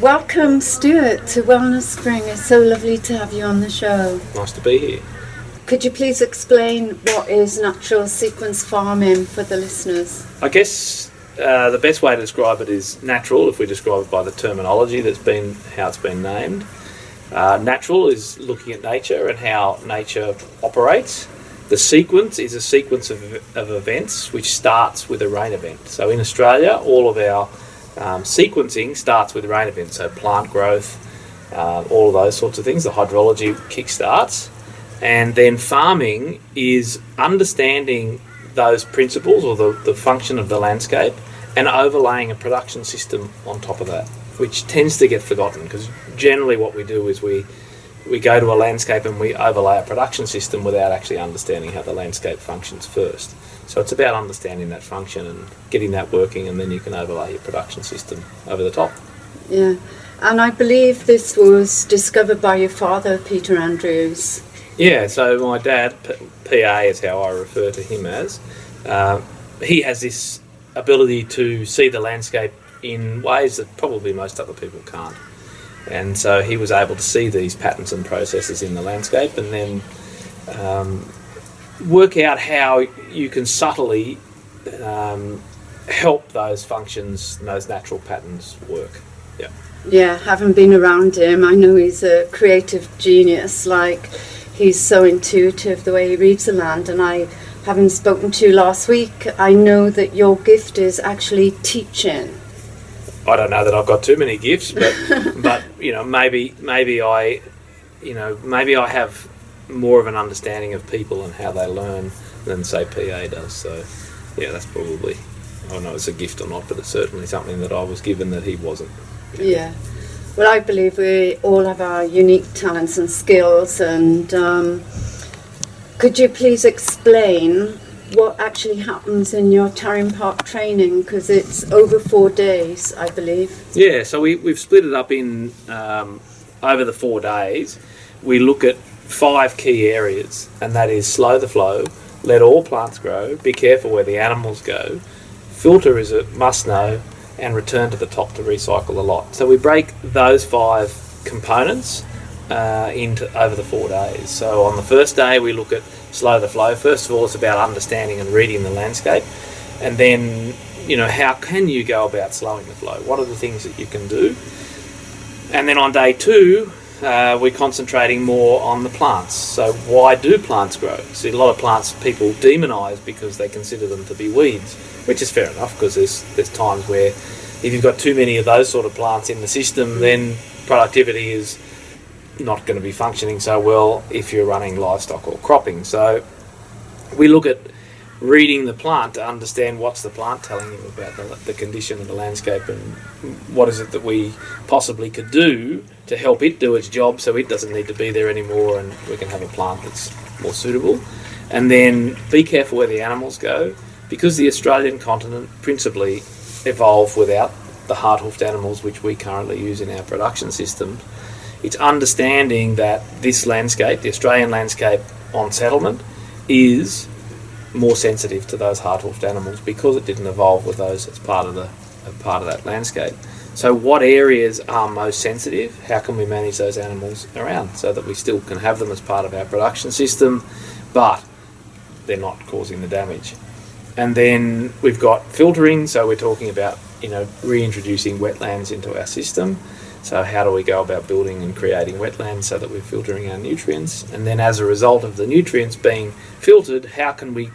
Welcome, Stuart, to Wellness Spring. It's so lovely to have you on the show. Nice to be here. Could you please explain what is natural sequence farming for the listeners? I guess the best way to describe it is natural, if we describe it by the terminology how it's been named. Natural is looking at nature and how nature operates. The sequence is a sequence of events which starts with a rain event. So in Australia, all of our sequencing starts with rain events, so plant growth, all of those sorts of things. The hydrology kickstarts, and then farming is understanding those principles or the function of the landscape and overlaying a production system on top of that, which tends to get forgotten because generally what we do is we go to a landscape and we overlay a production system without actually understanding how the landscape functions first. So it's about understanding that function and getting that working, and then you can overlay your production system over the top. Yeah, and I believe this was discovered by your father, Peter Andrews. Yeah, so my dad, PA is how I refer to him as, he has this ability to see the landscape in ways that probably most other people can't. And so he was able to see these patterns and processes in the landscape and then work out how you can subtly help those functions and those natural patterns work. Yeah. Yeah, having been around him, I know he's a creative genius. Like, he's so intuitive the way he reads the land, and having spoken to you last week, I know that your gift is actually teaching. I don't know that I've got too many gifts, but maybe I have more of an understanding of people and how they learn than say PA does. So yeah, that's probably, I don't know if it's a gift or not, but it's certainly something that I was given that he wasn't. Yeah. Well, I believe we all have our unique talents and skills, and could you please explain what actually happens in your Tarwyn Park training, because it's over 4 days, I believe. Yeah, so we've split it up in over the 4 days. We look at 5 key areas, and that is slow the flow, let all plants grow, be careful where the animals go, filter is a must know, and return to the top to recycle the lot. So we break those 5 components into over the 4 days. So on the first day we look at slow the flow. First of all, it's about understanding and reading the landscape, and then how can you go about slowing the flow? What are the things that you can do? And then on day 2 we're concentrating more on the plants. So why do plants grow? See, a lot of plants people demonise because they consider them to be weeds, which is fair enough, because there's times where if you've got too many of those sort of plants in the system, then productivity is not going to be functioning so well if you're running livestock or cropping. So we look at reading the plant to understand what's the plant telling you about the condition of the landscape, and what is it that we possibly could do to help it do its job so it doesn't need to be there anymore and we can have a plant that's more suitable. And then be careful where the animals go, because the Australian continent principally evolved without the hard-hoofed animals which we currently use in our production system. It's understanding that this landscape, the Australian landscape on settlement, is more sensitive to those hard-hoofed animals because it didn't evolve with those as part of that landscape. So what areas are most sensitive? How can we manage those animals around so that we still can have them as part of our production system, but they're not causing the damage? And then we've got filtering, so we're talking about reintroducing wetlands into our system. So how do we go about building and creating wetlands so that we're filtering our nutrients? And then as a result of the nutrients being filtered, how can we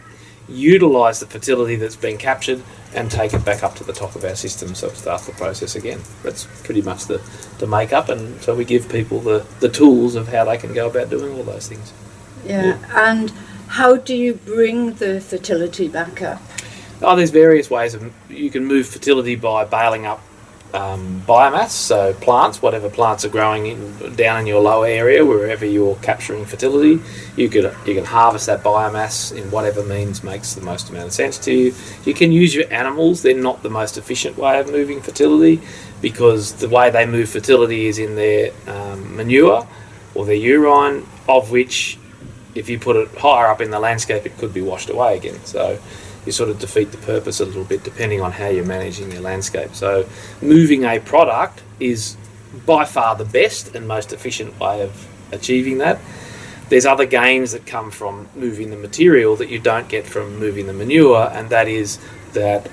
utilise the fertility that's been captured and take it back up to the top of our system so it starts the process again? That's pretty much the makeup, and so we give people the tools of how they can go about doing all those things. Yeah, and how do you bring the fertility back up? Oh, there's various ways. You can move fertility by baling up biomass, so plants, whatever plants are growing down in your lower area, wherever you're capturing fertility, you can harvest that biomass in whatever means makes the most amount of sense to you. You can use your animals. They're not the most efficient way of moving fertility, because the way they move fertility is in their manure or their urine, of which if you put it higher up in the landscape it could be washed away again. So you sort of defeat the purpose a little bit depending on how you're managing your landscape. So moving a product is by far the best and most efficient way of achieving that. There's other gains that come from moving the material that you don't get from moving the manure, and that is that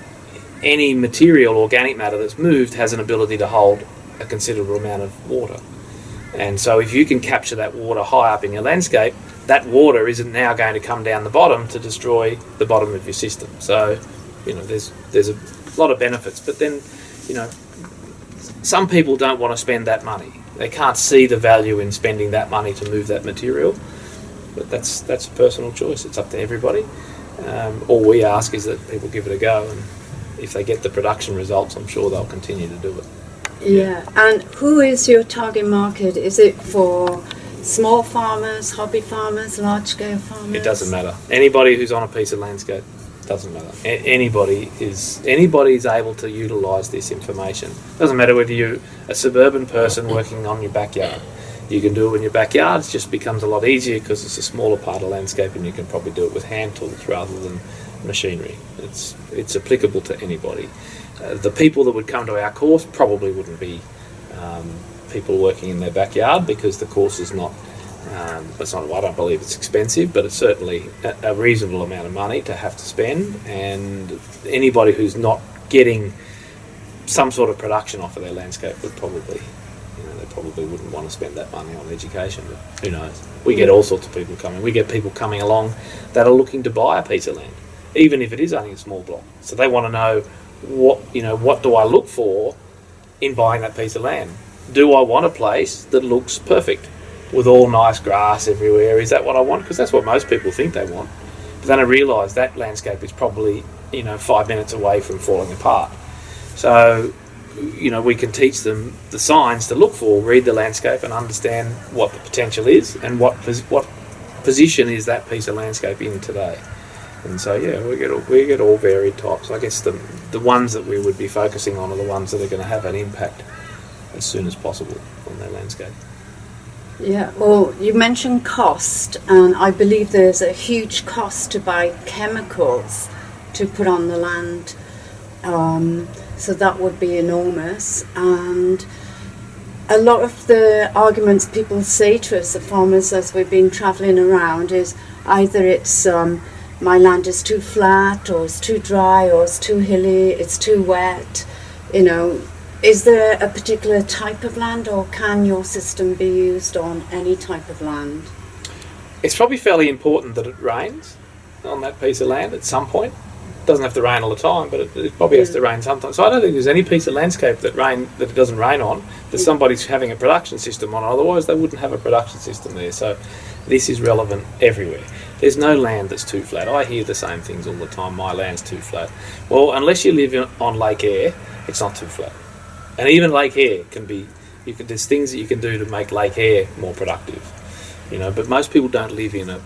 any material, organic matter that's moved, has an ability to hold a considerable amount of water. And so if you can capture that water high up in your landscape, that water isn't now going to come down the bottom to destroy the bottom of your system. So, there's a lot of benefits. But then, some people don't want to spend that money. They can't see the value in spending that money to move that material. But that's a personal choice. It's up to everybody. All we ask is that people give it a go, and if they get the production results, I'm sure they'll continue to do it. Yeah, and who is your target market? Is it for small farmers, hobby farmers, large-scale farmers? It doesn't matter. Anybody who's on a piece of landscape, doesn't matter. Anybody is able to utilise this information. Doesn't matter whether you're a suburban person working on your backyard. You can do it in your backyard. It just becomes a lot easier because it's a smaller part of landscape, and you can probably do it with hand tools rather than machinery. It's applicable to anybody. The people that would come to our course probably wouldn't be people working in their backyard, because the course is not, I don't believe it's expensive, but it's certainly a reasonable amount of money to have to spend, and anybody who's not getting some sort of production off of their landscape would probably, they probably wouldn't want to spend that money on education, but who knows. We get all sorts of people coming. We get people coming along that are looking to buy a piece of land, even if it is only a small block. So they want to know, what do I look for in buying that piece of land? Do I want a place that looks perfect with all nice grass everywhere? Is that what I want? Because that's what most people think they want. But then I realise that landscape is probably 5 minutes away from falling apart. So we can teach them the signs to look for, read the landscape, and understand what the potential is and what position is that piece of landscape in today. And so, we get all varied types. I guess the ones that we would be focusing on are the ones that are going to have an impact as soon as possible on their landscape. Yeah, well, you mentioned cost, and I believe there's a huge cost to buy chemicals to put on the land. So that would be enormous. And a lot of the arguments people say to us, the farmers, as we've been travelling around, is either it's my land is too flat, or it's too dry, or it's too hilly, it's too wet. Is there a particular type of land, or can your system be used on any type of land? It's probably fairly important that it rains on that piece of land at some point. It doesn't have to rain all the time, but it probably has to rain sometimes. So I don't think there's any piece of landscape that it doesn't rain on that somebody's having a production system on. Otherwise, they wouldn't have a production system there. So this is relevant everywhere. There's no land that's too flat. I hear the same things all the time. My land's too flat. Well, unless you live on Lake Eyre, it's not too flat. And even Lake Eyre there's things that you can do to make Lake Eyre more productive. But most people don't live in a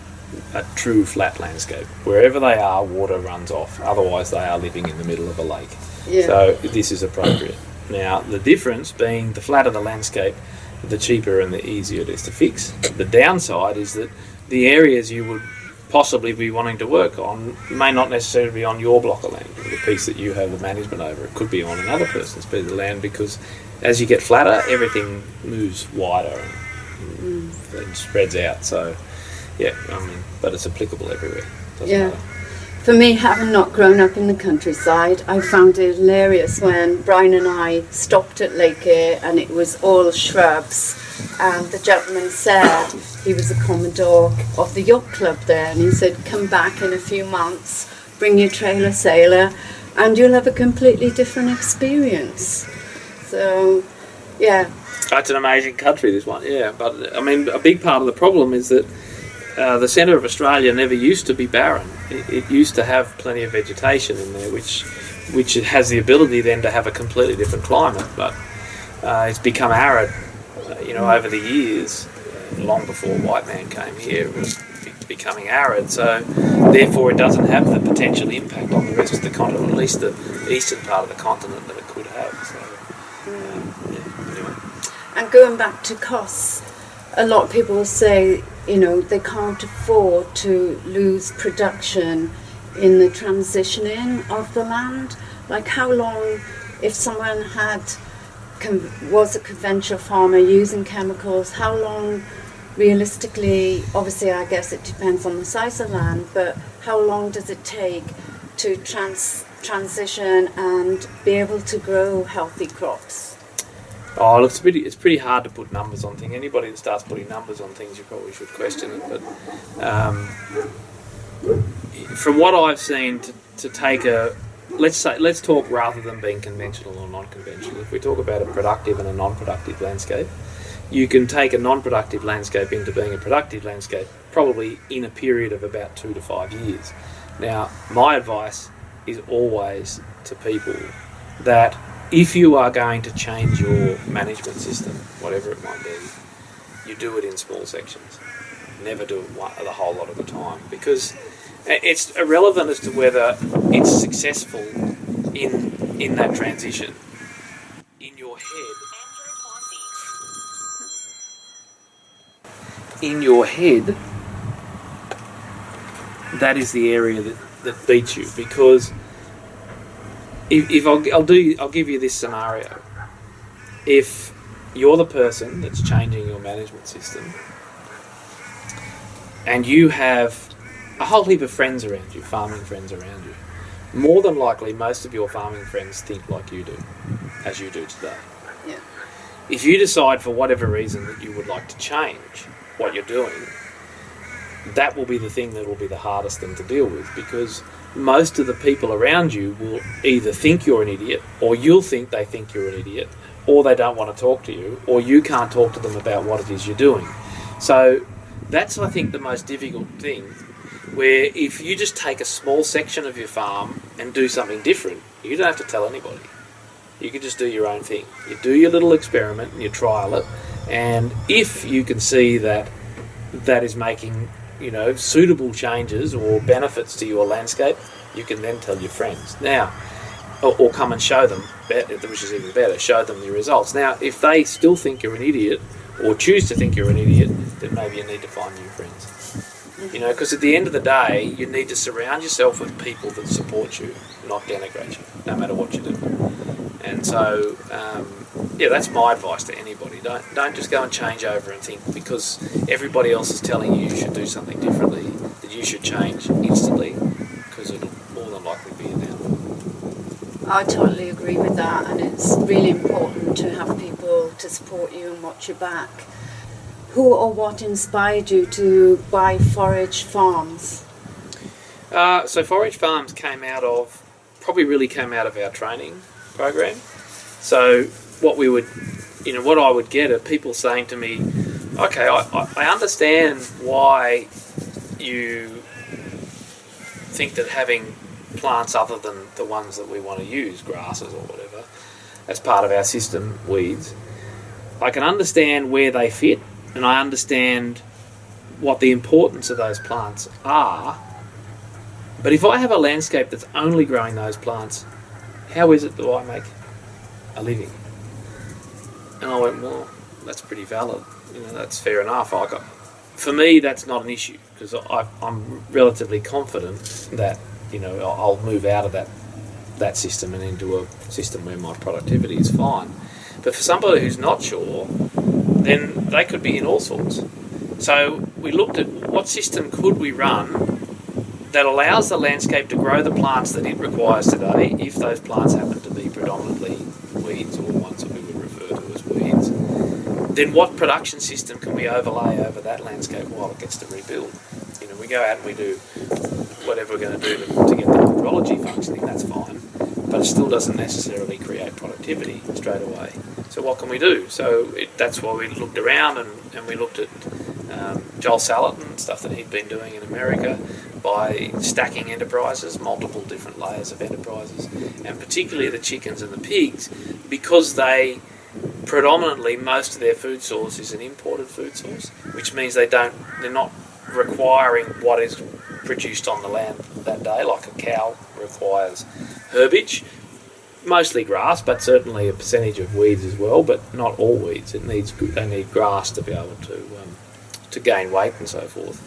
true flat landscape. Wherever they are, water runs off. Otherwise, they are living in the middle of a lake. Yeah. So this is appropriate. Now, the difference being the flatter the landscape, the cheaper and the easier it is to fix. The downside is that the areas you would possibly be wanting to work on may not necessarily be on your block of land, the piece that you have the management over. It could be on another person's piece of land, because as you get flatter, everything moves wider and spreads out. So, but it's applicable everywhere. Doesn't matter. For me, having not grown up in the countryside, I found it hilarious when Brian and I stopped at Lake Eyre and it was all shrubs, and the gentleman said he was a commodore of the yacht club there, and he said, come back in a few months, bring your trailer sailor, and you'll have a completely different experience. So, It's an amazing country, this one, but a big part of the problem is that the centre of Australia never used to be barren. It used to have plenty of vegetation in there, which it has the ability then to have a completely different climate. But it's become arid, over the years, long before white man came here. It was becoming arid, so therefore it doesn't have the potential impact on the rest of the continent, at least the eastern part of the continent, that it could have. So, anyway. And going back to costs, a lot of people say, they can't afford to lose production in the transitioning of the land. Like, how long, if someone had was a conventional farmer using chemicals, how long realistically, obviously I guess it depends on the size of land, but how long does it take to transition and be able to grow healthy crops? Oh, look, it's pretty hard to put numbers on things. Anybody that starts putting numbers on things, you probably should question it. But from what I've seen, to take let's talk rather than being conventional or non-conventional. If we talk about a productive and a non-productive landscape, you can take a non-productive landscape into being a productive landscape probably in a period of about 2 to 5 years. Now, my advice is always to people that if you are going to change your management system, whatever it might be, you do it in small sections. Never do it the whole lot of the time, because it's irrelevant as to whether it's successful in that transition. In your head, that is the area that beats you, because if I'll give you this scenario. If you're the person that's changing your management system and you have a whole heap of friends around you, farming friends around you, more than likely most of your farming friends think like you do, as you do today. Yeah. If you decide for whatever reason that you would like to change what you're doing, that will be the thing that will be the hardest thing to deal with, because most of the people around you will either think you're an idiot, or you'll think they think you're an idiot, or they don't want to talk to you, or you can't talk to them about what it is you're doing. So that's, I think, the most difficult thing, where if you just take a small section of your farm and do something different, you don't have to tell anybody. You can just do your own thing. You do your little experiment and you trial it, and if you can see that is making suitable changes or benefits to your landscape, you can then tell your friends. Now, or come and show them, which is even better, show them the results. Now, if they still think you're an idiot or choose to think you're an idiot, then maybe you need to find new friends. Because at the end of the day, you need to surround yourself with people that support you, not denigrate you, no matter what you do. And so, that's my advice to anybody. Don't just go and change over and think because everybody else is telling you should do something differently, that you should change instantly, because it'll more than likely be a downfall. I totally agree with that, and it's really important to have people to support you and watch your back. Who or what inspired you to buy Forage Farms? So Forage Farms came out of our training program. So what I would get are people saying to me, okay, I understand why you think that having plants other than the ones that we want to use, grasses or whatever, as part of our system, weeds, I can understand where they fit, and I understand what the importance of those plants are. But if I have a landscape that's only growing those plants, how is it that I make a living? And I went, well, that's pretty valid. That's fair enough. For me, that's not an issue, because I'm relatively confident that I'll move out of that system and into a system where my productivity is fine. But for somebody who's not sure, then they could be in all sorts. So we looked at what system could we run that allows the landscape to grow the plants that it requires today, if those plants happen to be predominantly weeds or ones that we would refer to as weeds. Then what production system can we overlay over that landscape while it gets to rebuild? We go out and we do whatever we're going to do to get the hydrology functioning, that's fine, but it still doesn't necessarily create productivity straight away. So what can we do? So that's why we looked around and we looked at Joel Salatin and stuff that he'd been doing in America by stacking enterprises, multiple different layers of enterprises, and particularly the chickens and the pigs, because they predominantly, most of their food source is an imported food source, which means they're not requiring what is produced on the land that day, like a cow requires herbage, mostly grass, but certainly a percentage of weeds as well, but not all weeds. They need grass to be able to gain weight and so forth.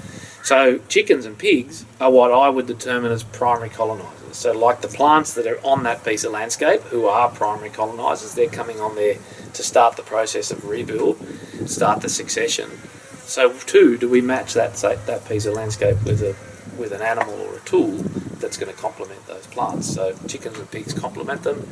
So chickens and pigs are what I would determine as primary colonisers. So like the plants that are on that piece of landscape who are primary colonisers, they're coming on there to start the process of rebuild, start the succession. So too, do we match that piece of landscape with an animal or a tool that's going to complement those plants? So chickens and pigs complement them,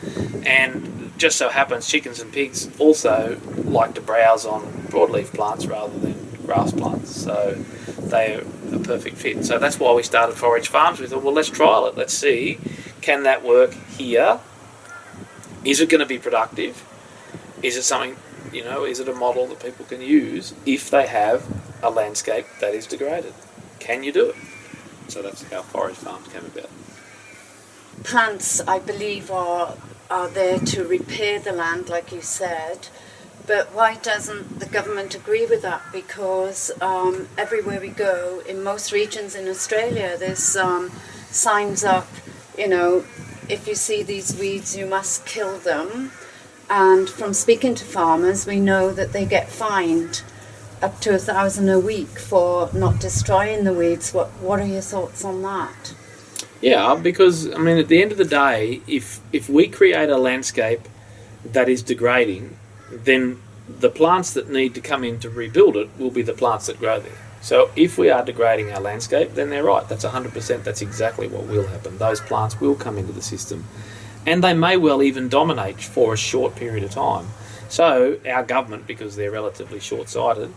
and just so happens chickens and pigs also like to browse on broadleaf plants rather than grass plants. So they are a perfect fit. So that's why we started Forage Farms. We thought, well, let's trial it. Let's see, can that work here? Is it going to be productive? Is it something, is it a model that people can use if they have a landscape that is degraded? Can you do it? So that's how Forage Farms came about. Plants, I believe, are there to repair the land, like you said. But why doesn't the government agree with that? Because everywhere we go, in most regions in Australia, there's signs up, if you see these weeds, you must kill them. And from speaking to farmers, we know that they get fined up to $1,000 a week for not destroying the weeds. What are your thoughts on that? Yeah, because, at the end of the day, if we create a landscape that is degrading, then the plants that need to come in to rebuild it will be the plants that grow there. So if we are degrading our landscape, then they're right. That's 100%. That's exactly what will happen. Those plants will come into the system, and they may well even dominate for a short period of time. So our government, because they're relatively short-sighted,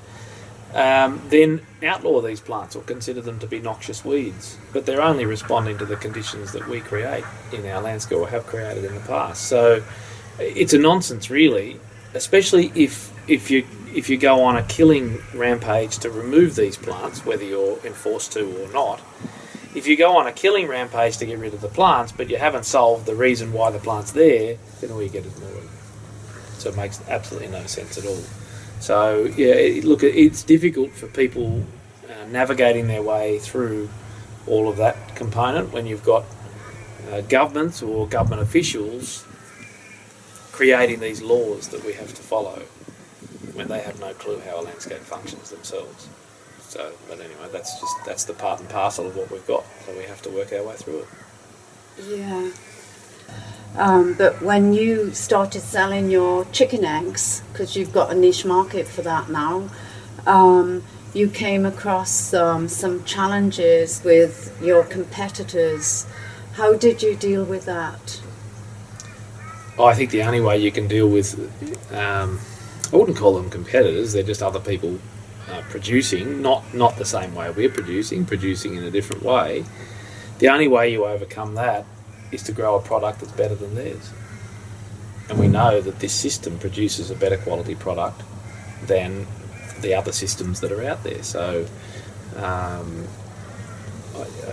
then outlaw these plants or consider them to be noxious weeds. But they're only responding to the conditions that we create in our landscape or have created in the past. So it's a nonsense, really, especially if you go on a killing rampage to remove these plants, whether you're enforced to or not. If you go on a killing rampage to get rid of the plants, but you haven't solved the reason why the plant's there, then all you get is more of it. So it makes absolutely no sense at all. So, yeah, look, it's difficult for people navigating their way through all of that component when you've got governments or government officials creating these laws that we have to follow when they have no clue how a landscape functions themselves. So, but anyway, that's the part and parcel of what we've got, so we have to work our way through it. Yeah. But when you started selling your chicken eggs, because you've got a niche market for that now, you came across some challenges with your competitors. How did you deal with that? I think the only way you can deal with, I wouldn't call them competitors, they're just other people producing, not the same way we're producing in a different way. The only way you overcome that is to grow a product that's better than theirs. And we know that this system produces a better quality product than the other systems that are out there. So I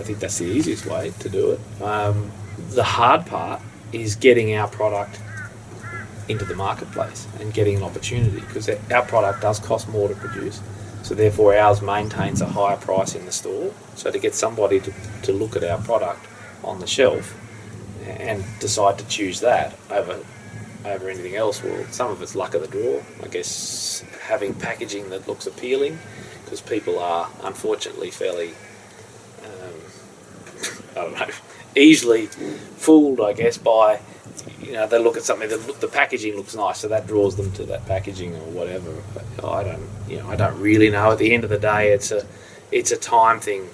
think that's the easiest way to do it. The hard part is getting our product into the marketplace and getting an opportunity, because our product does cost more to produce. So therefore ours maintains a higher price in the store. So to get somebody to look at our product on the shelf and decide to choose that over anything else, well, some of it's luck of the draw. I guess having packaging that looks appealing, because people are unfortunately fairly, easily fooled, I guess, by, they look at something, the packaging looks nice, so that draws them to that packaging or whatever. But I don't really know. At the end of the day, it's a time thing.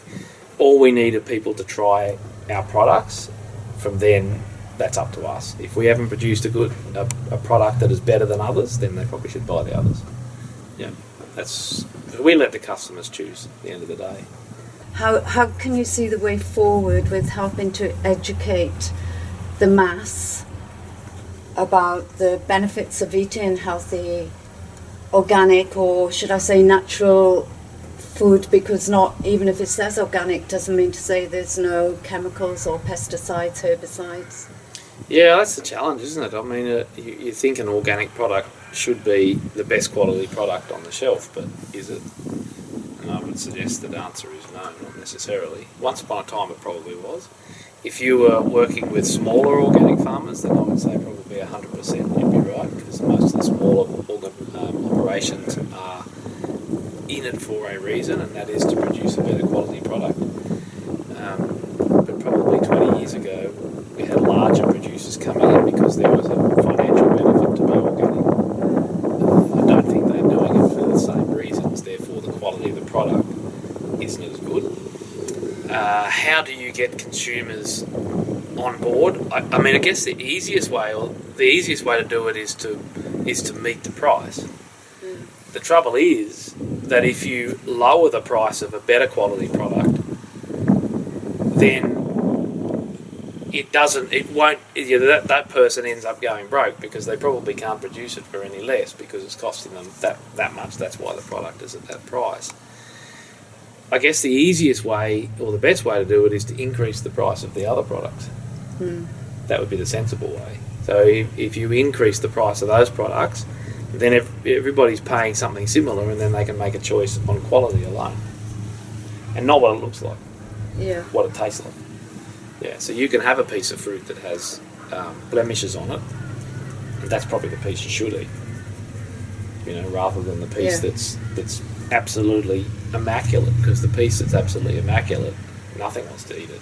All we need are people to try our products. From then, that's up to us. If we haven't produced a product that is better than others, then they probably should buy the others. Yeah, we let the customers choose at the end of the day. How can you see the way forward with helping to educate the mass about the benefits of eating healthy, organic, or should I say natural food? Because not even if it says organic doesn't mean to say there's no chemicals or pesticides, herbicides. Yeah, that's the challenge, isn't it? You think an organic product should be the best quality product on the shelf, but is it? And I would suggest that the answer is no, not necessarily. Once upon a time it probably was. If you were working with smaller organic farmers, then I would say probably 100% you'd be right, because most of the smaller operations are in it for a reason, and that is to produce a better quality product. But probably 20 years ago, we had larger producers coming in because there was a financial benefit to be organic. I don't think they're doing it for the same reasons, therefore the quality of the product isn't as good. How do you get consumers on board? I mean, I guess the easiest way to do it is to meet the price. The trouble is that if you lower the price of a better quality product, then that person ends up going broke because they probably can't produce it for any less because it's costing them that much. That's why the product is at that price. I guess the easiest way or the best way to do it is to increase the price of the other products. That would be the sensible way. So if you increase the price of those products, then everybody's paying something similar, and then they can make a choice on quality alone and not what it looks like, what it tastes like. Yeah, so you can have a piece of fruit that has blemishes on it, and that's probably the piece you should eat, rather than the piece that's absolutely immaculate, because the piece that's absolutely immaculate, nothing wants to eat it.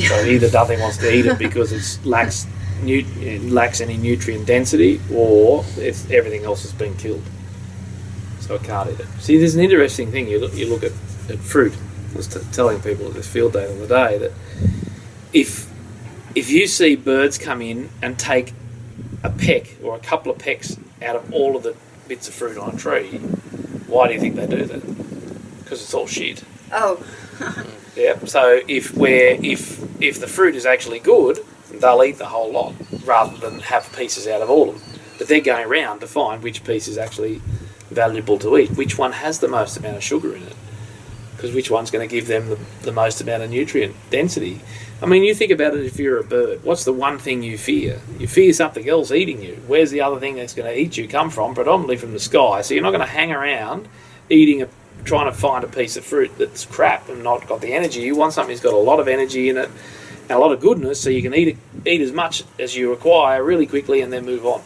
So either nothing wants to eat it because it lacks any nutrient density, or everything else has been killed, so it can't eat it. See, there's an interesting thing. You look at fruit. I was telling people at this field day the other day that if you see birds come in and take a peck or a couple of pecks out of all of the bits of fruit on a tree, why do you think they do that? Because it's all shit. Oh. Yeah. So if the fruit is actually good, they'll eat the whole lot rather than have pieces out of all of them. But they're going around to find which piece is actually valuable to eat, which one has the most amount of sugar in it, because which one's going to give them the most amount of nutrient density. I mean, you think about it. If you're a bird, what's the one thing you fear? You fear something else eating you. Where's the other thing that's going to eat you come from? Predominantly from the sky. So you're not going to hang around trying to find a piece of fruit that's crap and not got the energy. You want something that's got a lot of energy in it and a lot of goodness, so you can eat as much as you require really quickly and then move on,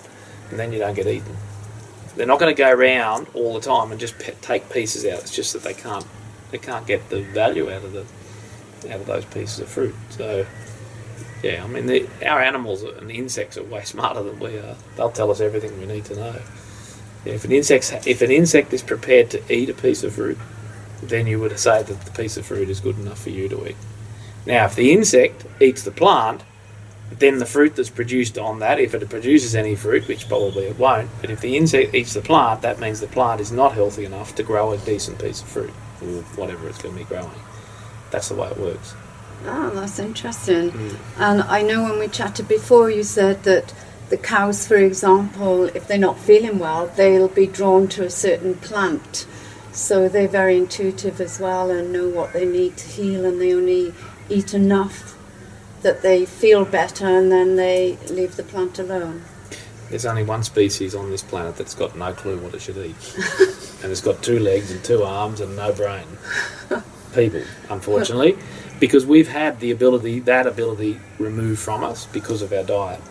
and then you don't get eaten. They're not going to go around all the time and just take pieces out. It's just that they can't get the value out of those pieces of fruit. So yeah, I mean, our animals and the insects are way smarter than we are. They'll tell us everything we need to know. Yeah, if an insect is prepared to eat a piece of fruit, then you would say that the piece of fruit is good enough for you to eat. Now, if the insect eats the plant, then the fruit that's produced on that, if it produces any fruit, which probably it won't, but if the insect eats the plant, that means the plant is not healthy enough to grow a decent piece of fruit, or whatever it's going to be growing. That's the way it works. Oh, that's interesting. And I know when we chatted before, you said that the cows, for example, if they're not feeling well, they'll be drawn to a certain plant. So they're very intuitive as well and know what they need to heal, and they only eat enough that they feel better, and then they leave the plant alone. There's only one species on this planet that's got no clue what it should eat. And it's got 2 legs and 2 arms and no brain. People, unfortunately, because we've had that ability removed from us because of our diet.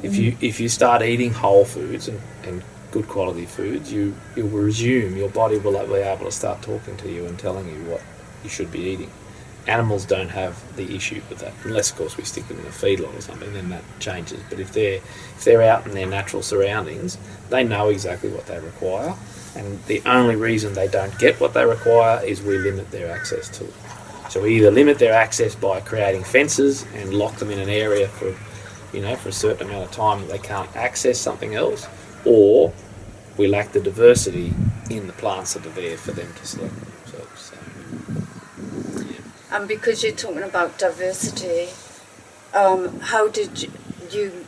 If you start eating whole foods and good quality foods, you will resume, your body will be able to start talking to you and telling you what you should be eating. Animals don't have the issue with that, unless of course we stick them in a feedlot or something, then that changes. But if they're out in their natural surroundings, they know exactly what they require, and the only reason they don't get what they require is we limit their access to it. So we either limit their access by creating fences and lock them in an area for a certain amount of time that they can't access something else, or we lack the diversity in the plants that are there for them to select themselves. So. And because you're talking about diversity, how did you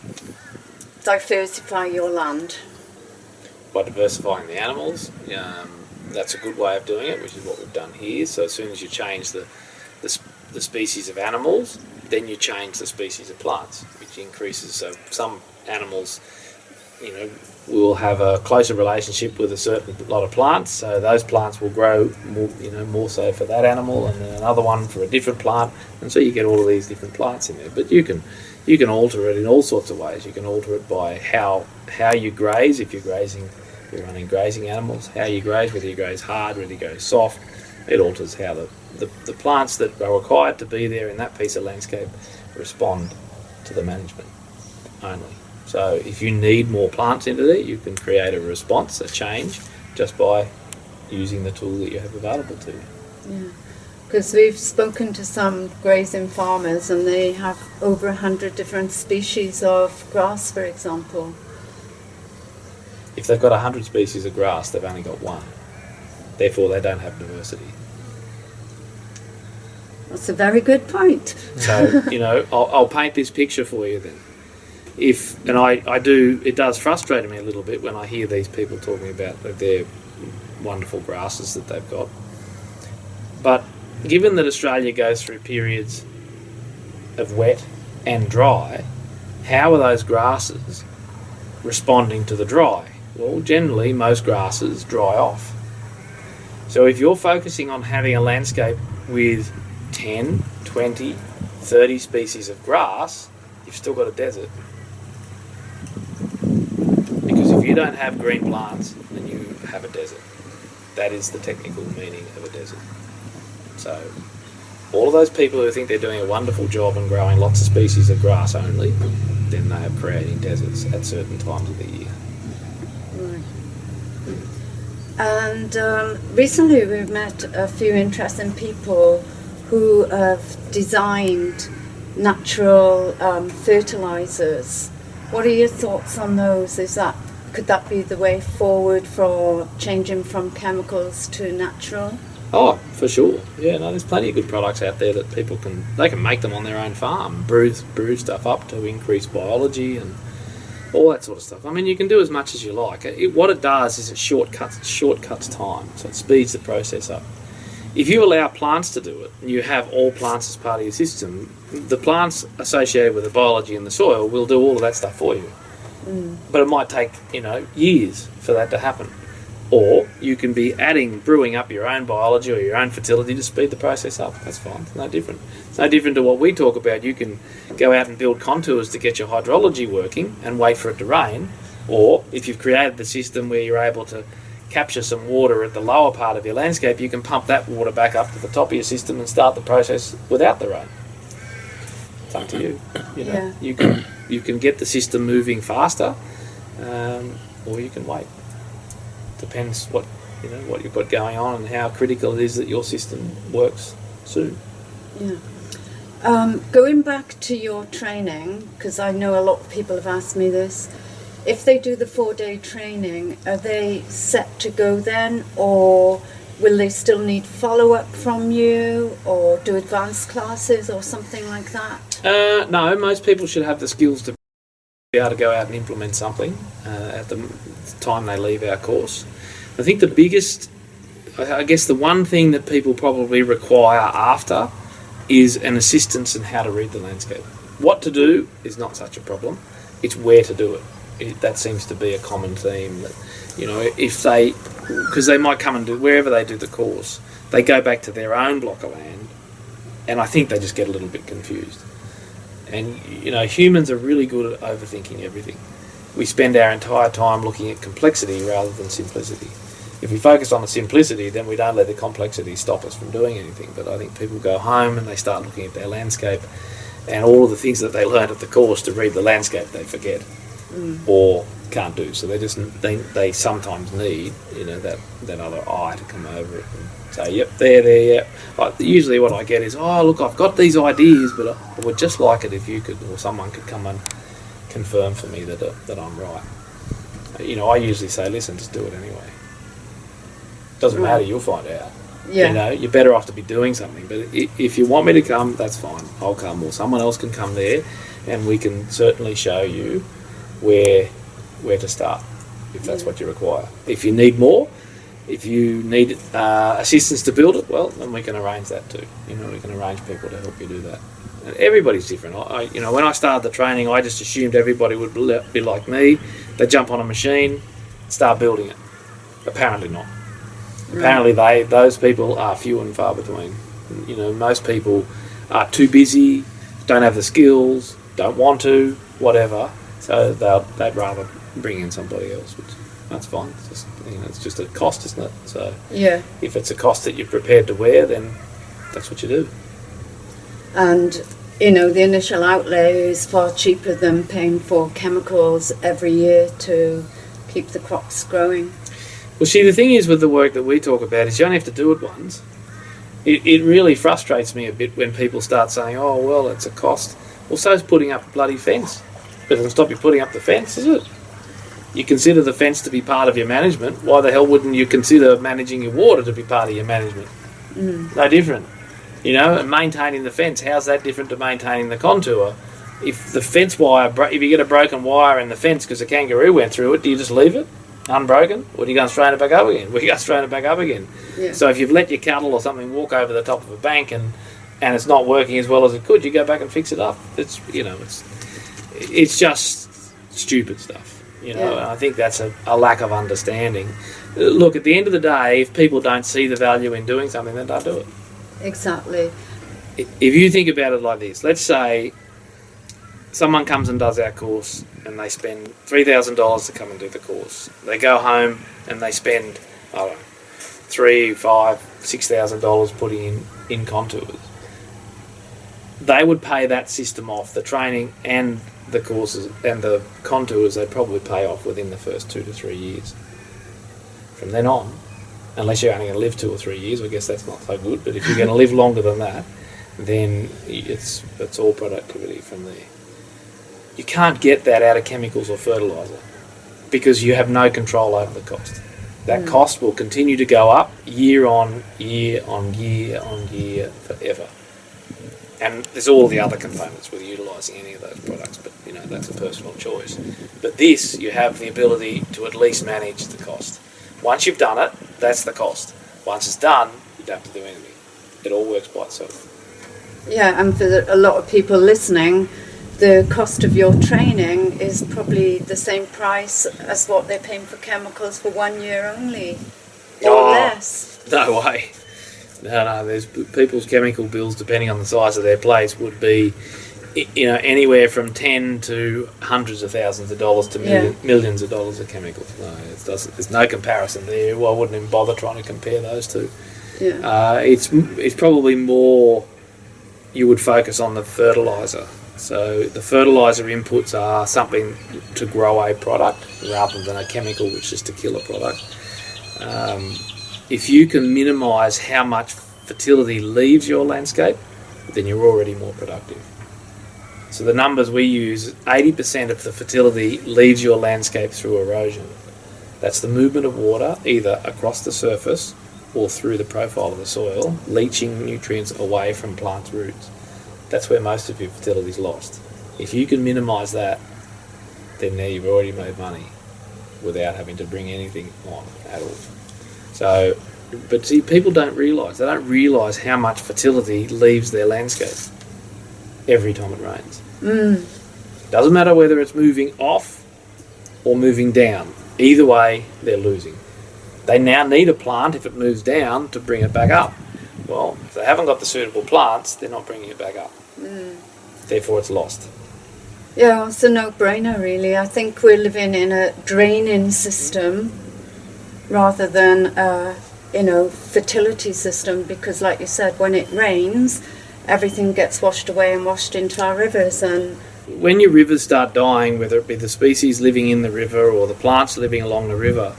diversify your land? By diversifying the animals, that's a good way of doing it, which is what we've done here. So as soon as you change the species of animals, then you change the species of plants, which increases. So some animals, will have a closer relationship with a certain lot of plants, so those plants will grow more so for that animal, and then another one for a different plant, and so you get all of these different plants in there. But you can alter it in all sorts of ways. You can alter it by how you graze. If you're grazing If you're running grazing animals, how you graze, whether you graze hard, whether you graze soft, it alters how the plants that are required to be there in that piece of landscape respond to the management only. So if you need more plants into there, you can create a response, a change, just by using the tool that you have available to you. Yeah, because we've spoken to some grazing farmers and they have over 100 different species of grass, for example. If they've got 100 species of grass, they've only got one. Therefore, they don't have diversity. That's a very good point. So, I'll paint this picture for you then. It does frustrate me a little bit when I hear these people talking about their wonderful grasses that they've got. But given that Australia goes through periods of wet and dry, how are those grasses responding to the dry? Well, generally, most grasses dry off. So if you're focusing on having a landscape with 10, 20, 30 species of grass, you've still got a desert. Because if you don't have green plants, then you have a desert. That is the technical meaning of a desert. So all of those people who think they're doing a wonderful job and growing lots of species of grass only, then they are creating deserts at certain times of the year. Right. And recently we've met a few interesting people who have designed natural fertilizers. What are your thoughts on those? Could that be the way forward for changing from chemicals to natural? Oh, for sure. Yeah, no, there's plenty of good products out there that people can make them on their own farm, brew stuff up to increase biology and all that sort of stuff. I mean, you can do as much as you like. What it does is it shortcuts time, so it speeds the process up. If you allow plants to do it, and you have all plants as part of your system, the plants associated with the biology in the soil will do all of that stuff for you. But it might take, years for that to happen. Or you can be brewing up your own biology or your own fertility to speed the process up. That's fine. It's no different. It's no different to what we talk about. You can go out and build contours to get your hydrology working and wait for it to rain. Or if you've created the system where you're able to capture some water at the lower part of your landscape, you can pump that water back up to the top of your system and start the process without the rain. It's up to you. Yeah. You can get the system moving faster, or you can wait. Depends what you've got going on and how critical it is that your system works soon. Yeah. Going back to your training, because I know a lot of people have asked me this, if they do the 4-day training, are they set to go then, or will they still need follow-up from you, or do advanced classes or something like that? No, most people should have the skills to be able to go out and implement something at the time they leave our course. I think the one thing that people probably require after is an assistance in how to read the landscape. What to do is not such a problem. It's where to do it. That seems to be a common theme. That, because they might come and do, wherever they do the course, they go back to their own block of land, and I think they just get a little bit confused. And, humans are really good at overthinking everything. We spend our entire time looking at complexity rather than simplicity. If we focus on the simplicity, then we don't let the complexity stop us from doing anything. But I think people go home and they start looking at their landscape, and all of the things that they learned at the course to read the landscape they forget or can't do. So they sometimes need that other eye to come over it and say, yep, there, yep. Usually what I get is, oh look, I've got these ideas, but I would just like it if you could, or someone could come and confirm for me that I'm right. I usually say, listen, just do it anyway. Doesn't matter, you'll find out. Yeah. You're better off to be doing something. But if you want me to come, that's fine. I'll come, or someone else can come there, and we can certainly show you where to start, if that's what you require. If you need more, if you need assistance to build it, well, then we can arrange that too. We can arrange people to help you do that. And everybody's different. When I started the training, I just assumed everybody would be like me. They jump on a machine, start building it. Apparently not. Apparently those people are few and far between. Most people are too busy, don't have the skills, don't want to, whatever. So they'd rather bring in somebody else, which That's fine. It's just, it's just a cost, isn't it? So Yeah. if it's a cost that you're prepared to wear, then that's what you do. And, the initial outlay is far cheaper than paying for chemicals every year to keep the crops growing. Well, see, the thing is with the work that we talk about is you only have to do it once. It really frustrates me a bit when people start saying, oh, well, it's a cost. Well, so is putting up a bloody fence. It doesn't stop you putting up the fence, does it? You consider the fence to be part of your management. Why the hell wouldn't you consider managing your water to be part of your management? No different. And maintaining the fence, how's that different to maintaining the contour? If the fence wire, if you get a broken wire in the fence because a kangaroo went through it, do you just leave it unbroken? Or do you go and straighten it back up again? Well, you go and straighten it back up again. Yeah. So if you've let your cattle or something walk over the top of a bank and it's not working as well as it could, you go back and fix it up. It's it's just stupid stuff. And I think that's a lack of understanding. Look, at the end of the day, if people don't see the value in doing something, then don't do it. Exactly. If you think about it like this, let's say someone comes and does our course and they spend $3,000 to come and do the course. They go home and they spend, I don't know, $3,000, $5,000, $6,000 putting in contours. They would pay that system off, the training and the courses and the contours they'd probably pay off within the first 2 to 3 years. From then on, unless you're only going to live 2 or 3 years, I guess that's not so good, but if you're going to live longer than that, then it's all productivity from there. You can't get that out of chemicals or fertiliser because you have no control over the cost. That cost will continue to go up year on year on year on year forever. And there's all the other components with utilising any of those products, but that's a personal choice. But this, you have the ability to at least manage the cost. Once you've done it, that's the cost. Once it's done, you don't have to do anything. It all works by itself. Yeah, and for a lot of people listening, the cost of your training is probably the same price as what they're paying for chemicals for 1 year only, or less. No way. No. There's people's chemical bills, depending on the size of their place, would be, anywhere from 10 to hundreds of thousands of dollars to millions of dollars of chemicals. No, there's no comparison there. Well, I wouldn't even bother trying to compare those two. Yeah. It's probably more you would focus on the fertiliser. So the fertiliser inputs are something to grow a product rather than a chemical which is to kill a product. If you can minimise how much fertility leaves your landscape, then you're already more productive. So the numbers we use, 80% of the fertility leaves your landscape through erosion. That's the movement of water either across the surface or through the profile of the soil, leaching nutrients away from plants' roots. That's where most of your fertility is lost. If you can minimise that, then there you've already made money without having to bring anything on at all. So, but see, people don't realise. They don't realise how much fertility leaves their landscape every time it rains. Doesn't matter whether it's moving off or moving down. Either way, they're losing. They now need a plant, if it moves down, to bring it back up. Well, if they haven't got the suitable plants, they're not bringing it back up. Therefore, it's lost. Yeah, it's a no-brainer, really. I think we're living in a draining system rather than a, fertility system, because, like you said, when it rains, everything gets washed away and washed into our rivers. And when your rivers start dying, whether it be the species living in the river or the plants living along the river,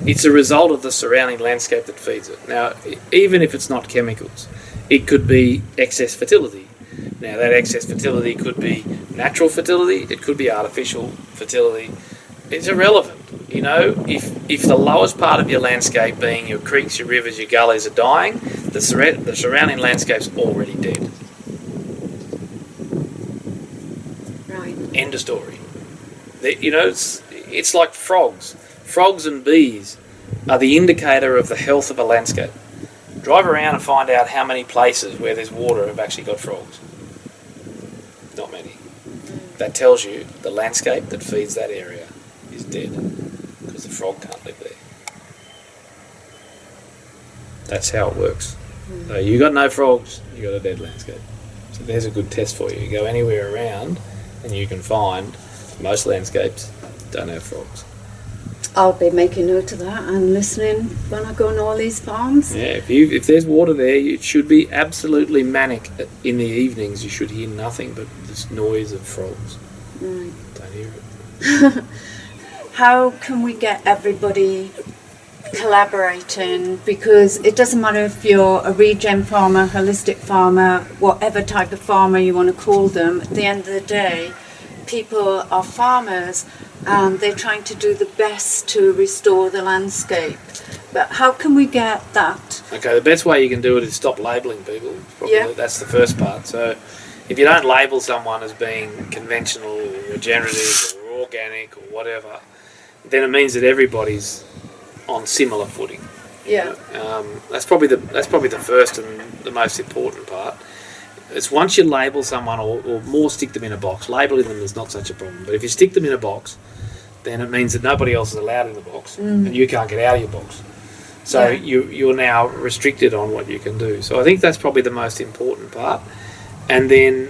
it's a result of the surrounding landscape that feeds it. Now, even if it's not chemicals, it could be excess fertility. Now, that excess fertility could be natural fertility, it could be artificial fertility. It's irrelevant. If the lowest part of your landscape, being your creeks, your rivers, your gullies, are dying, the surrounding landscape's already dead. Right. End of story. It's like frogs. Frogs and bees are the indicator of the health of a landscape. Drive around and find out how many places where there's water have actually got frogs. Not many. That tells you the landscape that feeds that area is dead, because the frog can't live there. That's how it works. So you got no frogs, you got a dead landscape. So there's a good test for you. You go anywhere around and you can find most landscapes don't have frogs. I'll be making note of that and listening when I go on all these farms. Yeah, if there's water there, it should be absolutely manic. In the evenings, you should hear nothing but this noise of frogs. Right. Don't hear it. How can we get everybody collaborating? Because it doesn't matter if you're a regen farmer, holistic farmer, whatever type of farmer you want to call them. At the end of the day, people are farmers and they're trying to do the best to restore the landscape. But how can we get that? Okay, the best way you can do it is stop labelling people. Yeah. That's the first part. So if you don't label someone as being conventional or regenerative or organic or whatever, then it means that everybody's on similar footing. Yeah. That's probably the first and the most important part. It's once you label someone or more stick them in a box. Labelling them is not such a problem. But if you stick them in a box, then it means that nobody else is allowed in the box and you can't get out of your box. So you're now restricted on what you can do. So I think that's probably the most important part. And then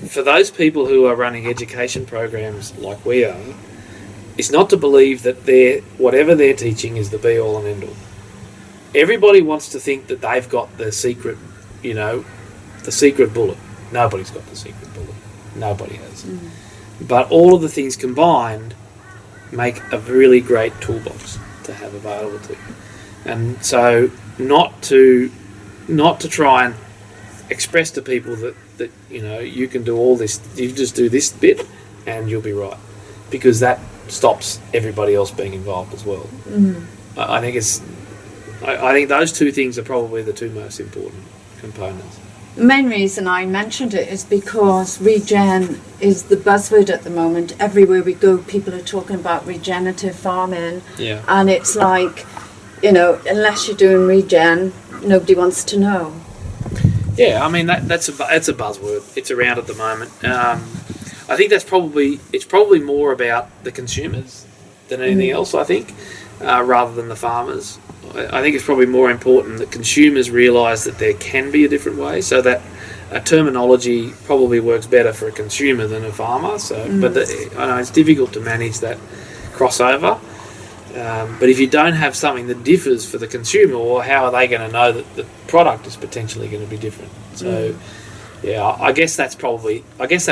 for those people who are running education programs like we are, it's not to believe that whatever they're teaching is the be-all and end-all. Everybody wants to think that they've got the secret, the secret bullet. Nobody's got the secret bullet. Nobody has. But all of the things combined make a really great toolbox to have available to you. And so not to try and express to people that you can do all this, you just do this bit and you'll be right. Because that stops everybody else being involved as well. I think those two things are probably the two most important components. The main reason I mentioned it is because regen is the buzzword at the moment. Everywhere we go, people are talking about regenerative farming. Yeah. And it's like, unless you're doing regen, nobody wants to know. Yeah, I mean that's a buzzword. It's around at the moment. I think it's probably more about the consumers than anything else. I think, rather than the farmers. I think it's probably more important that consumers realise that there can be a different way, so that a terminology probably works better for a consumer than a farmer. So, but I know it's difficult to manage that crossover. But if you don't have something that differs for the consumer, or how are they going to know that the product is potentially going to be different? So, yeah, I guess that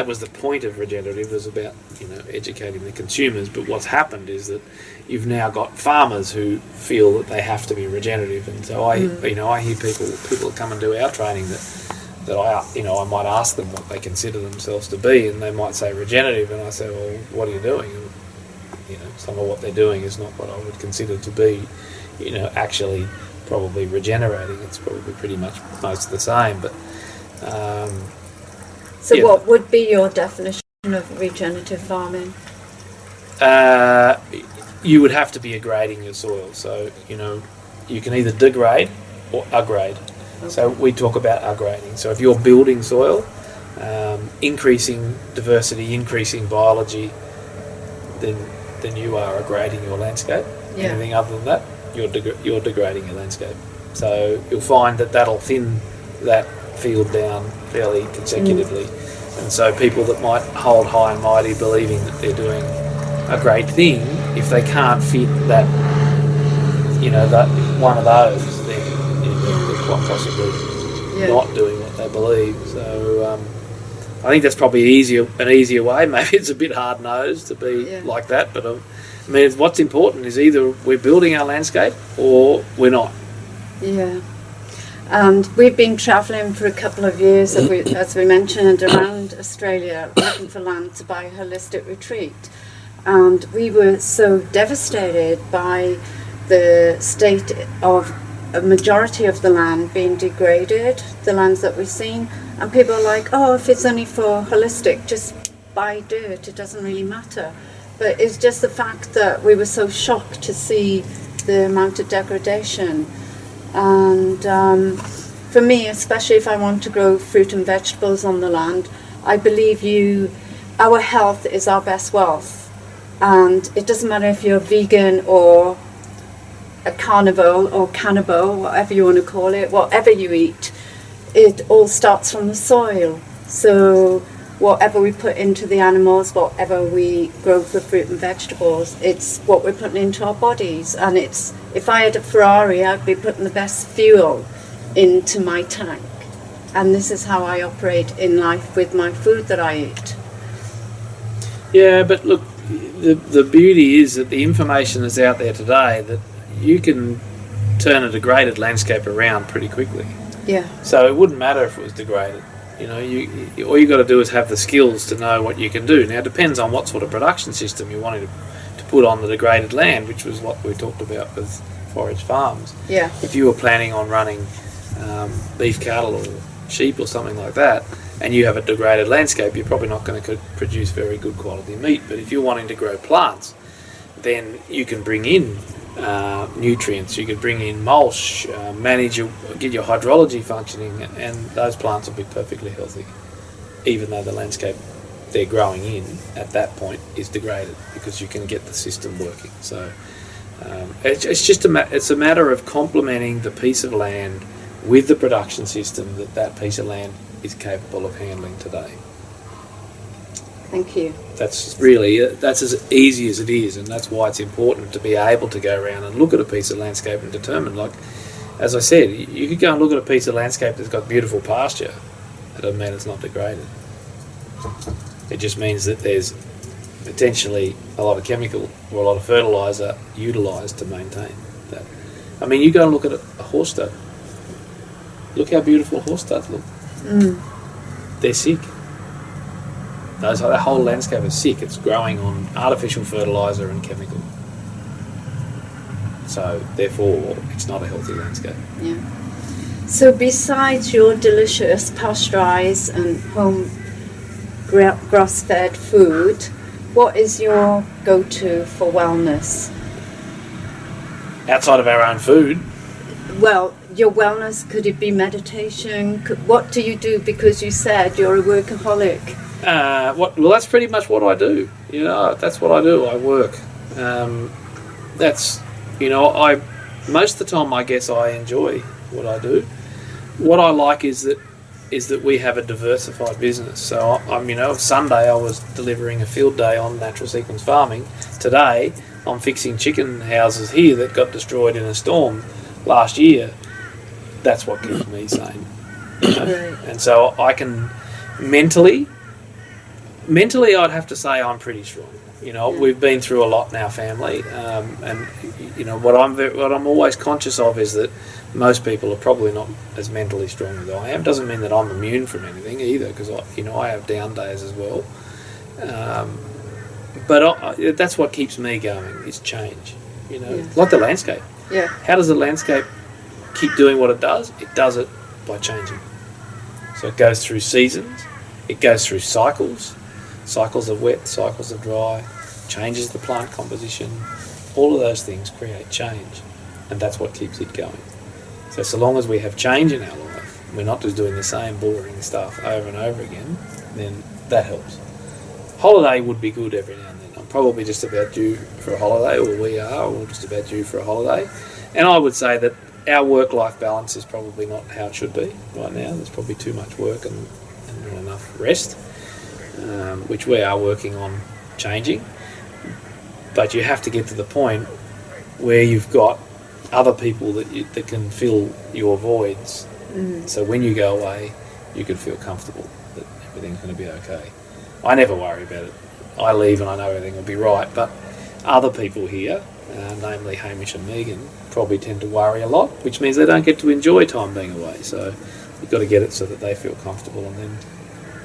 was the point of regenerative, was about educating the consumers. But what's happened is that you've now got farmers who feel that they have to be regenerative, and so I hear people come and do our training that I might ask them what they consider themselves to be, and they might say regenerative, and I say, well, what are you doing? And, some of what they're doing is not what I would consider to be, actually probably regenerating. It's probably pretty much most the same, but. What would be your definition of regenerative farming? You would have to be aggrading your soil. So, you can either degrade or upgrade. Okay. So we talk about upgrading. So if you're building soil, increasing diversity, increasing biology, then you are aggrading your landscape. Yeah. Anything other than that, you're degrading your landscape. So you'll find that'll thin that field down fairly consecutively. And so people that might hold high and mighty believing that they're doing a great thing, if they can't fit that one of those, then they're quite possibly not doing what they believe. So I think that's probably an easier way. Maybe it's a bit hard-nosed to be like that, but what's important is either we're building our landscape or we're not. Yeah. And we've been travelling for a couple of years, as we mentioned, around Australia, looking for land to buy a holistic retreat. And we were so devastated by the state of a majority of the land being degraded, the lands that we've seen. And people are like, if it's only for holistic, just buy dirt, it doesn't really matter. But it's just the fact that we were so shocked to see the amount of degradation. And for me, especially if I want to grow fruit and vegetables on the land, I believe our health is our best wealth. And it doesn't matter if you're vegan or a carnivore or cannibal, whatever you want to call it, whatever you eat, it all starts from the soil. So whatever we put into the animals, whatever we grow for fruit and vegetables, it's what we're putting into our bodies. And it's, if I had a Ferrari, I'd be putting the best fuel into my tank. And this is how I operate in life with my food that I eat. Yeah, but look, the beauty is that the information is out there today that you can turn a degraded landscape around pretty quickly. Yeah. So it wouldn't matter if it was degraded. You know, all you got to do is have the skills to know what you can do. Now, it depends on what sort of production system you're wanting to put on the degraded land, which was what we talked about with Forage farms. Yeah. If you were planning on running beef cattle or sheep or something like that, and you have a degraded landscape, you're probably not going to produce very good quality meat. But if you're wanting to grow plants, then you can bring in nutrients, you could bring in mulch, get your hydrology functioning, and those plants will be perfectly healthy, even though the landscape they're growing in at that point is degraded, because you can get the system working. So it's just it's a matter of complementing the piece of land with the production system that piece of land is capable of handling today. Thank you. That's as easy as it is, and that's why it's important to be able to go around and look at a piece of landscape and determine, like, as I said, you could go and look at a piece of landscape that's got beautiful pasture. That doesn't mean it's not degraded. It just means that there's potentially a lot of chemical or a lot of fertiliser utilised to maintain that. I mean, you go and look at a horse stud. Look how beautiful horse studs look. They're sick. That whole landscape is sick. It's growing on artificial fertiliser and chemical. So, therefore, it's not a healthy landscape. Yeah. So, besides your delicious pasteurised and home grass-fed food, what is your go-to for wellness? Outside of our own food? Well, your wellness, could it be meditation? What do you do? Because you said you're a workaholic. Well, that's pretty much what I do. You know, that's what I do. I work. That's, you know, most of the time I guess I enjoy what I do. What I like is that we have a diversified business. So I'm, you know, Sunday I was delivering a field day on natural sequence farming. Today I'm fixing chicken houses here that got destroyed in a storm last year. That's what keeps me sane. You know? Right. And so I can mentally I'd have to say I'm pretty strong. You know, we've been through a lot in our family, and you know what I'm always conscious of is that most people are probably not as mentally strong as I am. Doesn't mean that I'm immune from anything either, because I have down days as well. But that's what keeps me going is change. You know, like the landscape. Yeah. How does the landscape keep doing what it does? It does it by changing. So it goes through seasons. It goes through cycles of wet, cycles of dry, changes the plant composition. All of those things create change, and that's what keeps it going. So long as we have change in our life, we're not just doing the same boring stuff over and over again, then that helps. Holiday would be good every now and then. I'm probably just about due for a holiday, or we are, or just about due for a holiday. And I would say that our work-life balance is probably not how it should be right now. There's probably too much work and not enough rest, which we are working on changing. But you have to get to the point where you've got other people that can fill your voids. So when you go away, you can feel comfortable that everything's going to be okay. I never worry about it. I leave and I know everything will be right. But other people here, namely Hamish and Megan, probably tend to worry a lot, which means they don't get to enjoy time being away. So you've got to get it so that they feel comfortable, and then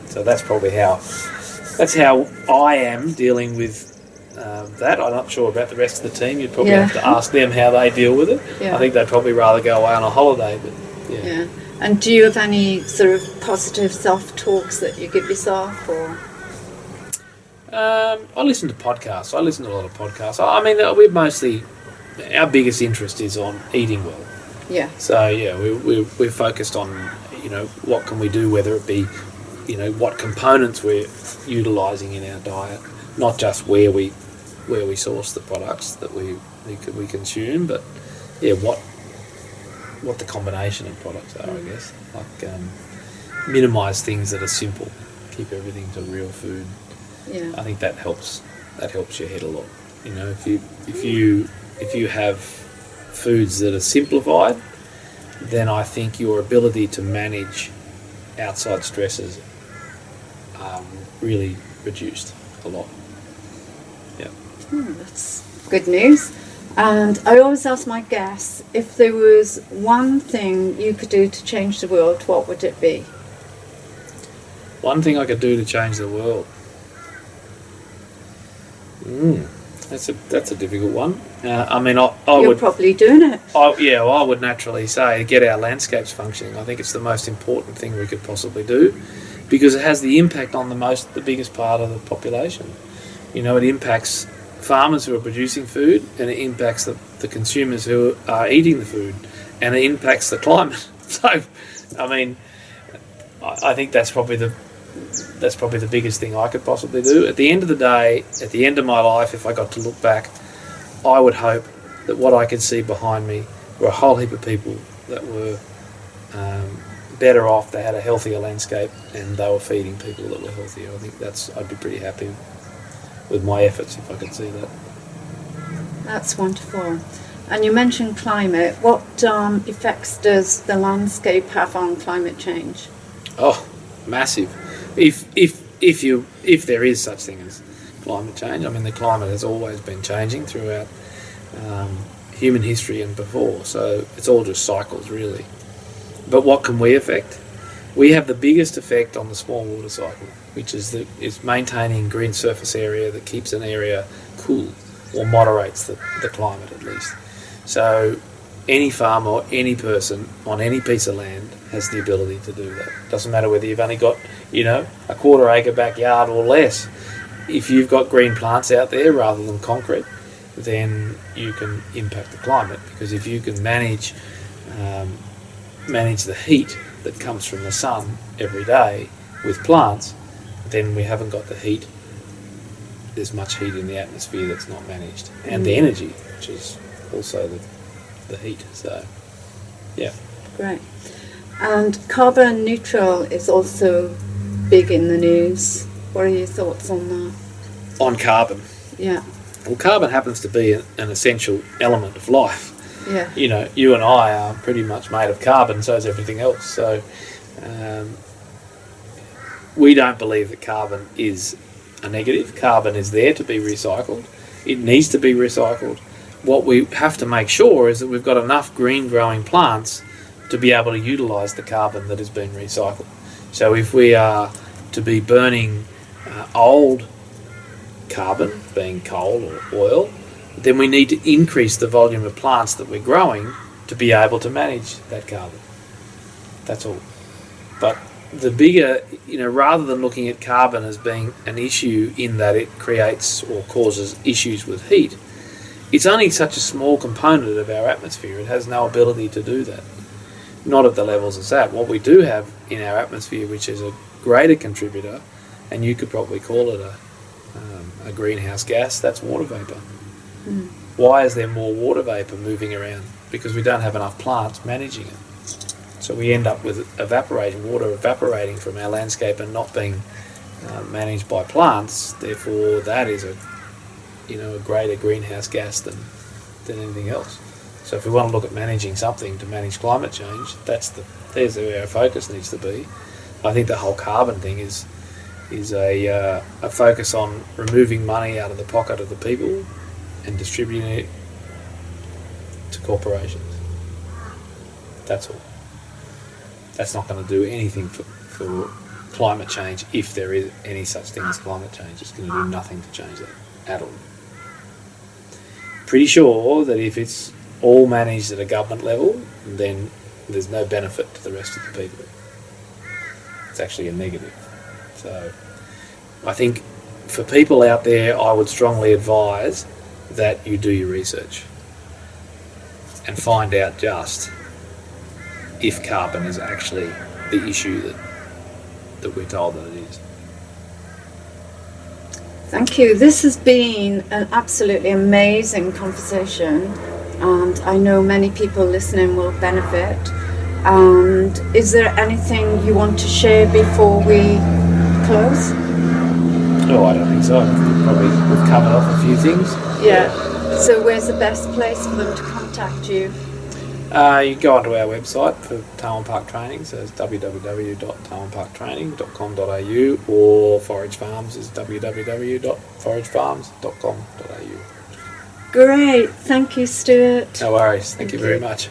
so that's probably how I am dealing with that. I'm not sure about the rest of the team. You'd probably have to ask them how they deal with it. I think they'd probably rather go away on a holiday, but yeah. And do you have any sort of positive self-talks that you give yourself, or? I listen to podcasts. I listen to a lot of podcasts. I mean, our biggest interest is on eating well. Yeah. So we're focused on, you know, what can we do, whether it be, you know, what components we're utilising in our diet, not just where we source the products that we consume, but what the combination of products are, I guess. Like minimise things that are simple, keep everything to real food. Yeah. I think that helps your head a lot. You know, if you have foods that are simplified, then I think your ability to manage outside stresses really reduced a lot. Yeah. That's good news. And I always ask my guests, if there was one thing you could do to change the world, what would it be? One thing I could do to change the world. That's a difficult one. I mean, You're probably doing it. I would naturally say get our landscapes functioning. I think it's the most important thing we could possibly do, because it has the impact on the biggest part of the population. You know, it impacts farmers who are producing food, and it impacts the consumers who are eating the food, and it impacts the climate. So, I mean, I think that's probably the biggest thing I could possibly do. At the end of the day, at the end of my life, if I got to look back, I would hope that what I could see behind me were a whole heap of people that were better off, they had a healthier landscape, and they were feeding people that were healthier. I think I'd be pretty happy with my efforts if I could see that. That's wonderful. And you mentioned climate. What effects does the landscape have on climate change? Oh, massive. If there is such thing as climate change, I mean, the climate has always been changing throughout human history and before, so it's all just cycles really. But what can we affect? We have the biggest effect on the small water cycle, which is maintaining green surface area that keeps an area cool or moderates the climate at least. So any farmer or any person on any piece of land has the ability to do that. Doesn't matter whether you've only got, a quarter acre backyard or less. If you've got green plants out there rather than concrete, then you can impact the climate, because if you can manage the heat that comes from the sun every day with plants, then we haven't got the heat. There's much heat in the atmosphere that's not managed, and the energy, which is also the heat. So, yeah. Great. And carbon neutral is also big in the news. What are your thoughts on that? On carbon? Yeah. Well, carbon happens to be an essential element of life. Yeah. You and I are pretty much made of carbon, so is everything else. So we don't believe that carbon is a negative. Carbon is there to be recycled. It needs to be recycled. What we have to make sure is that we've got enough green growing plants to be able to utilise the carbon that has been recycled. So if we are to be burning old carbon, being coal or oil, then we need to increase the volume of plants that we're growing to be able to manage that carbon. That's all. But the bigger, rather than looking at carbon as being an issue in that it creates or causes issues with heat, it's only such a small component of our atmosphere. It has no ability to do that. Not at the levels it's at. What we do have in our atmosphere, which is a greater contributor, and you could probably call it a greenhouse gas, that's water vapour. Why is there more water vapour moving around? Because we don't have enough plants managing it. So we end up with water evaporating from our landscape and not being managed by plants. Therefore, that is a greater greenhouse gas than anything else. So if we want to look at managing something to manage climate change, there's where our focus needs to be. I think the whole carbon thing is a focus on removing money out of the pocket of the people and distributing it to corporations. That's all. That's not going to do anything for climate change, if there is any such thing as climate change. It's going to do nothing to change that at all. Pretty sure that if it's all managed at a government level, then there's no benefit to the rest of the people. It's actually a negative. So I think for people out there, I would strongly advise that you do your research and find out just if carbon is actually the issue that we're told that it is. Thank you. This has been an absolutely amazing conversation, and I know many people listening will benefit. And is there anything you want to share before we close? Oh, I don't think so. We've covered off a few things. Yeah. So where's the best place for them to contact you? You can go onto our website for Tarwyn Park Training, so it's www.tarwynparktraining.com.au, or Forage Farms is www.foragefarms.com.au. Great. Thank you, Stuart. No worries. Thank you very much.